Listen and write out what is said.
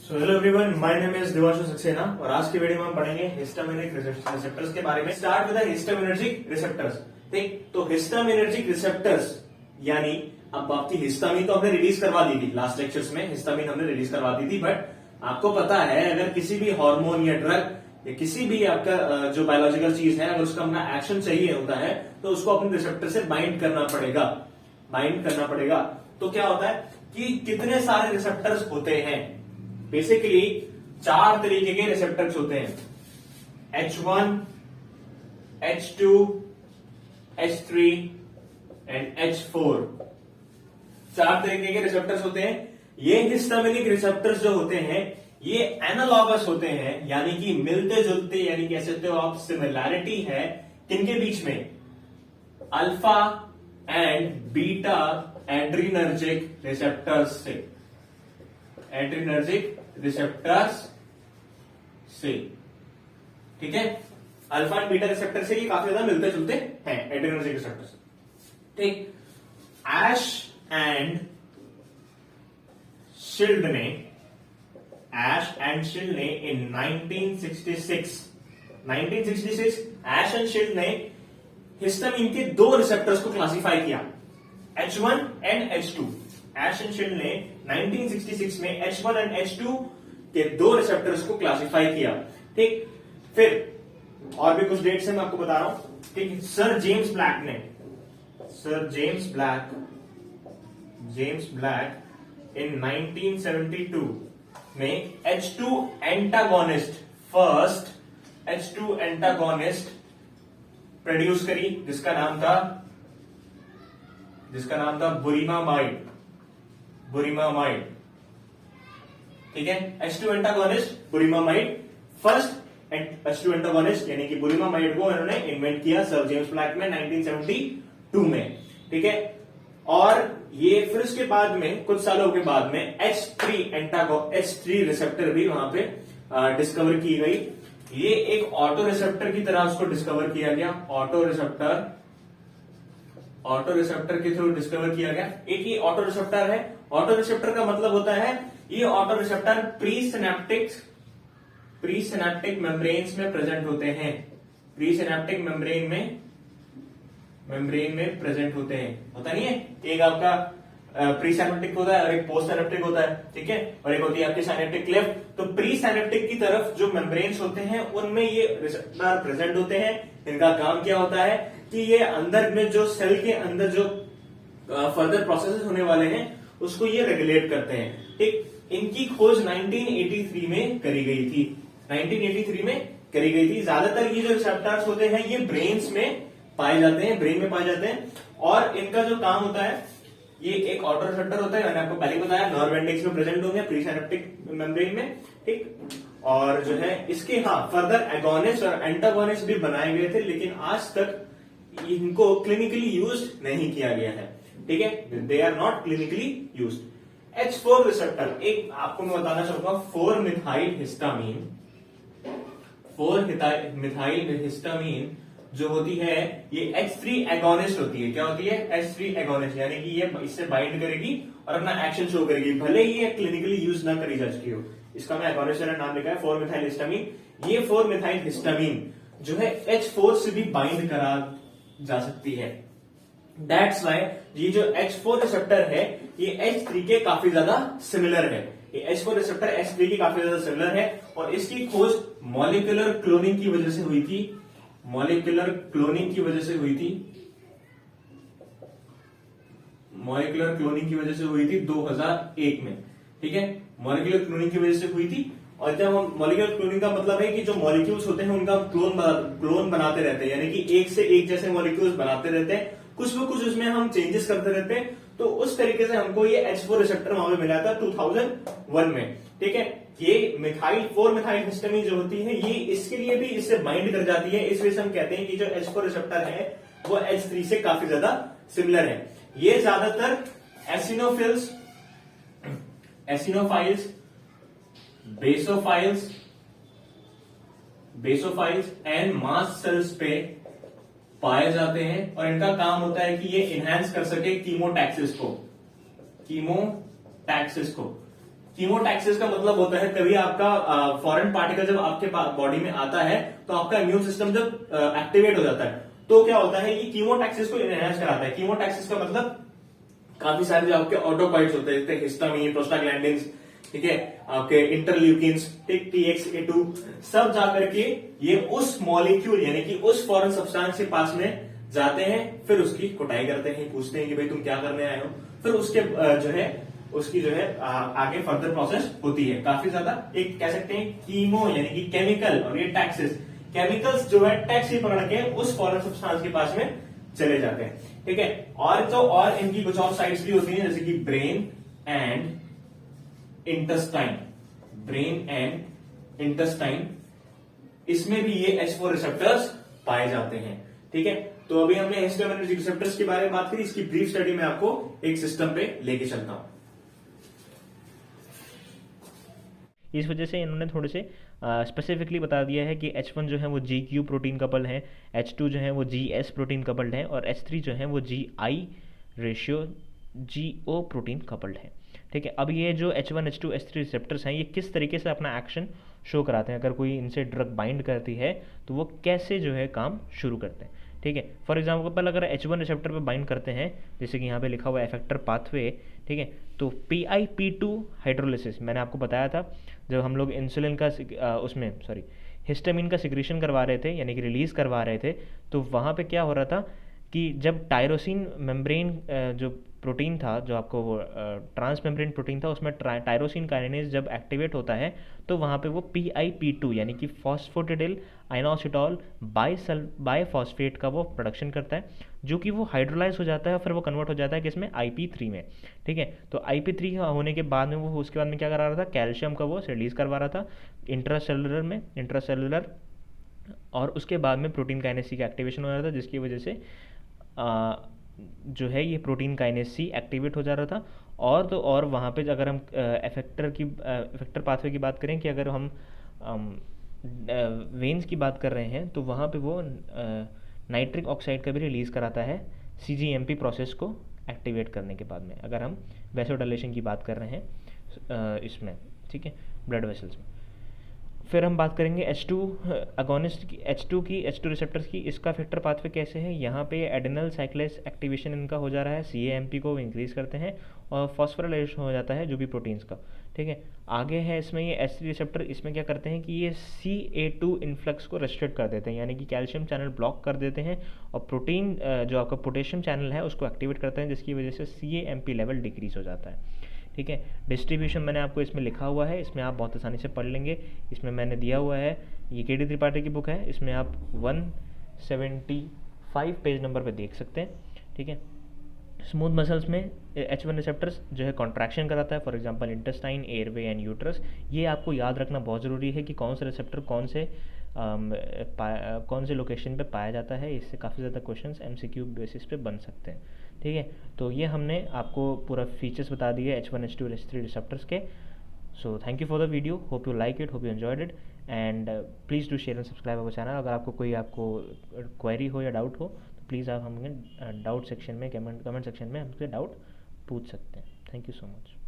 So hello everyone, my name is Devanshu Saxena और आज की वीडियो में हम पढ़ेंगे हिस्टामिनिक रिसेप्टर्स के बारे में। Start with histaminergic receptors. ठीक, तो हिस्टामिनर्जिक रिसेप्टर्स यानी अब आपकी हिस्टामिन तो हमने रिलीज करवा दी थी लास्ट लेक्चर्स में, हिस्टामिन हमने रिलीज करवा दी थी। बट आपको पता है अगर किसी भी हार्मोन या ड्रग या किसी भी आपका जो बायोलॉजिकल चीज है अगर उसका अपना एक्शन चाहिए होता है तो उसको अपने रिसेप्टर से बाइंड करना पड़ेगा। तो क्या होता है कि कितने सारे रिसेप्टर्स होते हैं? बेसिकली 4 तरीके के रिसेप्टर्स होते हैं, H1, H2, H3 and H4। 4 तरीके के रिसेप्टर्स होते हैं। ये हिस्टामिनिक रिसेप्टर्स जो होते हैं ये एनालॉगस होते हैं, यानी कि मिलते जुलते, यानी कह सकते हो आप सिमिलैरिटी है किनके बीच में? Alpha and beta adrenergic receptors से, एड्रीनर्जिक रिसेप्टर्स से। ठीक है, अल्फा एंड बीटा रिसेप्टर से ये काफी ज्यादा मिलते जुलते हैं एड्रीनर्जिक रिसेप्टर्स। ठीक, एश एंड शिल्ड ने इन 1966 एश एंड शिल्ड ने हिस्टामिन के 2 रिसेप्टर्स को क्लासिफाई किया, H1 and H2। Ash and shield ने 1966 में H1 एंड H2 के 2 रिसेप्टर्स को क्लासिफाई किया। ठीक, फिर और भी कुछ डेट्स है मैं आपको बता रहा हूं। ठीक, सर जेम्स ब्लैक इन 1972 में H2 एंटागोनिस्ट प्रोड्यूस करी जिसका नाम था बुरिमामाइड। ठीक है, H2 antagonist बुरिमामाइड। First H2 antagonist यानी कि बुरिमामाइड को इन्होंने इन्वेंट किया सर जेम्स ब्लैक में 1972 में। ठीक है, और ये फिर उसके बाद में कुछ सालों के बाद में H3 रिसेप्टर भी वहां पे डिस्कवर की गई। ये एक ऑटो रिसेप्टर की तरह उसको डिस्कवर किया गया, ऑटो रिसेप्टर के थ्रू डिस्कवर किया गया। एक ही ऑटो रिसेप्टर है। ऑटो रिसेप्टर का मतलब होता है ये auto receptor pre synaptic membranes में प्रेजेंट होते हैं, प्री सिनेप्टिक मेम्ब्रेन में प्रेजेंट होते हैं। होता नहीं है, एक आपका प्री सिनेप्टिक होता है और एक पोस्ट सिनेप्टिक होता है। ठीक है, और एक होती है आपकी सिनेप्टिक क्लेफ्ट। तो प्री सिनेप्टिक की तरफ जो मेम्ब्रेन्स होते हैं उनमें ये रिसेप्टर प्रेजेंट होते हैं। इनका काम क्या होता है कि ये अंदर में जो सेल के अंदर जो फर्दर प्रोसेसेस होने वाले हैं उसको ये रेगुलेट करते हैं। ठीक, इनकी खोज 1983 में करी गई थी। ज्यादातर ये जो रिसेप्टर्स होते हैं ये ब्रेन में पाए जाते हैं और इनका जो काम होता है ये एक ऑटो रिसेप्टर होता है, मैंने आपको पहले बताया, नर्व एंडिंग्स में प्रेजेंट होंगे प्री सिनेप्टिक मेम्ब्रेन में। ठीक, और जो है इसके फर्दर एगोनिस्ट और एंटागोनिस्ट भी बनाए गए थे, लेकिन आज तक इनको क्लिनिकली यूज नहीं किया गया है। ठीक है, they are not clinically use. H4 receptor, एक आपको मैं बताना चाहूंगा 4 मिथाइल हिस्टामिन जो होती है ये H3 एगोनिस्ट होती है। क्या होती है? H3 एगोनिस्ट, यानी कि ये इससे बाइंड करेगी और अपना एक्शन शो करेगी, भले ही ये क्लिनिकली यूज ना करी जा चुकी हो। इसका मैं एगोनिस्ट नाम लिखा है 4 मिथाइल हिस्टामिन। ये 4 मिथाइल हिस्टामिन जो है H4 से भी बाइंड करा जा सकती है। दैट्स वाई ये जो H4 रिसेप्टर है ये H3 के काफी ज्यादा सिमिलर है। ये H4 रिसेप्टर H3 के काफी ज्यादा सिमिलर है और इसकी खोज मॉलिक्यूलर क्लोनिंग की वजह से हुई थी। 2001 में। ठीक है, मॉलिक्यूलर क्लोनिंग की वजह से हुई थी। और जब हम मॉलिक्यूलर क्लोनिंग का मतलब है कि जो मॉलिक्यूल्स होते हैं उनका क्लोन बनाते रहते हैं, यानी कि एक से एक जैसे मॉलिक्यूल्स बनाते रहते हैं, कुछ न कुछ उसमें हम चेंजेस करते रहते हैं। तो उस तरीके से हमको ये H4 रिसेप्टर वहां पे मिला था 2001 में। ठीक है, ये 4 मिथाइल हिस्टामिन जो होती है ये इसके लिए भी इससे बाइंड कर जाती है। इस वजह से हम कहते हैं कि जो H4 रिसेप्टर है वो H3 से काफी ज्यादा सिमिलर है। ये ज्यादातर एसिनोफाइल्स, बेसोफाइल्स एंड मास्ट सेल्स पे पाए जाते हैं और इनका काम होता है कि ये इनहैंस कर सके कीमोटैक्सिस को। कीमोटैक्सिस का मतलब होता है कभी आपका फॉरेन पार्टिकल जब आपके बॉडी में आता है तो आपका इम्यून सिस्टम जब एक्टिवेट हो जाता है तो क्या होता है, ये कीमोटैक्सिस को एनहांस कराता है। कीमोटैक्सिस का मतलब काफी सारे जो आपके ऑटोकाइट्स होते हैं, जैसे हिस्टामिन, प्रोस्टाग्लैंडिन्स, ठीक है, आपके इंटरल्यूकिन्स, TXA2, सब जाकर के ये उस मॉलिक्यूल यानी कि उस फॉरेन सब्सटेंस के पास में जाते हैं, फिर उसकी कुटाई करते हैं, पूछते हैं कि भाई तुम क्या करने आए हो, फिर उसके जो है उसकी जो है आगे फर्दर प्रोसेस होती है। काफी ज्यादा एक कह सकते हैं कीमो यानी कि केमिकल, और ये टैक्सेस, केमिकल्स जो है टैक्स ही पकड़ के उस फॉरेन सब्सटेंस के पास में चले जाते हैं, ठीक है। और इनकी कुछ और साइट्स भी होती हैं, जैसे कि brain and intestine, brain and intestine, इसमें भी ये H4 रिसेप्टर्स पाए जाते हैं, ठीक है। तो अभी हमने हिस्टामिनर्जिक रिसेप्टर्स के बारे में बात करी, इसकी ब्रीफ स्टडी में आपको एक सिस्टम पे लेके चलता हूं। इस वजह से इन्होंने थोड़े से स्पेसिफिकली बता दिया है कि H1 जो है वो GQ प्रोटीन कपल है, H2 जो है वो GS प्रोटीन कपल्ड है, और H3 जो है वो GI ratio GO protein coupled है, ठीक है। अब ये जो H1, H2, H3 रिसेप्टर्स हैं, ये किस तरीके से अपना एक्शन शो कराते हैं, अगर कोई इनसे ड्रग बाइंड करती है तो वो कैसे जो है काम शुरू करते हैं, ठीक है। फॉर एग्जाम्पल अगर H1 रिसेप्टर पे बाइंड करते हैं, जैसे कि यहाँ पे लिखा हुआ है इफेक्टर पाथवे, ठीक है, तो PIP2 हाइड्रोलिसिस मैंने आपको बताया था, जब हम लोग इंसुलिन का उसमें हिस्टामिन का सिक्रीशन करवा रहे थे यानी कि रिलीज़ करवा रहे थे, तो वहाँ पे क्या हो रहा था कि जब टायरोसिन मेम्ब्रेन जो प्रोटीन था, जो आपको वो ट्रांस मेम्ब्रेन प्रोटीन था, उसमें टायरोसिन काइनेज जब एक्टिवेट होता है तो वहाँ पे वो PIP2 यानी कि फॉस्फोटिडिल आइनोसिटॉल बाईफॉस्फेट का वो प्रोडक्शन करता है, जो कि वो हाइड्रोलाइज हो जाता है, फिर वो कन्वर्ट हो जाता है किसमें, IP3 में, ठीक है। तो IP3 होने के बाद में वो उसके बाद में क्या करा रहा था, कैल्शियम का वो रिलीज़ करवा रहा था इंट्रासेलुलर, और उसके बाद में प्रोटीन काइनेज सी का एक्टिवेशन हो रहा था, जिसकी वजह से जो है ये प्रोटीन काइनेज सी एक्टिवेट हो जा रहा था। और तो और वहाँ पे अगर हम इफेक्टर पाथवे की बात करें, कि अगर हम वेन्स की बात कर रहे हैं, तो वहाँ पे वो नाइट्रिक ऑक्साइड का भी रिलीज़ कराता है CGMP प्रोसेस को एक्टिवेट करने के बाद में, अगर हम वैसोडाइलेशन की बात कर रहे हैं इसमें, ठीक है, ब्लड वेसल्स में। फिर हम बात करेंगे H2 अगोनिस्ट की, H2 रिसेप्टर्स की। इसका इफेक्टर पाथवे कैसे है, यहाँ पे एडेनल साइक्लेस एक्टिवेशन इनका हो जा रहा है, CAMP को इंक्रीज करते हैं और फॉस्फोराइलेशन हो जाता है जो भी प्रोटीन्स का, ठीक है। आगे है इसमें ये H3 रिसेप्टर, इसमें क्या करते हैं कि ये CA2 इन्फ्लक्स को रेस्ट्रिक्ट कर देते हैं, यानी कि कैल्शियम चैनल ब्लॉक कर देते हैं, और प्रोटीन जो आपका पोटेशियम चैनल है उसको एक्टिवेट करते हैं, जिसकी वजह से CAMP लेवल डिक्रीज हो जाता है, ठीक है। डिस्ट्रीब्यूशन मैंने आपको इसमें लिखा हुआ है, इसमें आप बहुत आसानी से पढ़ लेंगे। इसमें मैंने दिया हुआ है, ये KD त्रिपाठी की बुक है, इसमें आप 175 पेज नंबर पे देख सकते हैं, ठीक है। स्मूथ मसल्स में H1 रिसेप्टर्स जो है कॉन्ट्रैक्शन कराता है, for example intestine, airway and uterus. ये आपको याद रखना बहुत ज़रूरी है कि कौन सा रिसेप्टर कौन से लोकेशन पे पाया जाता है, इससे काफ़ी ज़्यादा क्वेश्चंस MCQ बेसिस पे बन सकते हैं, ठीक है। तो ये हमने आपको पूरा फीचर्स बता दिए H1, H2, H3 रिसेप्टर्स के। So thank you for the video, hope you like it, hope you enjoyed it, and please do share and subscribe our channel. अगर आपको क्वेरी हो या डाउट हो तो प्लीज़ आप हमें डाउट सेक्शन में, कमेंट सेक्शन में हमसे डाउट पूछ सकते हैं। Thank you so much.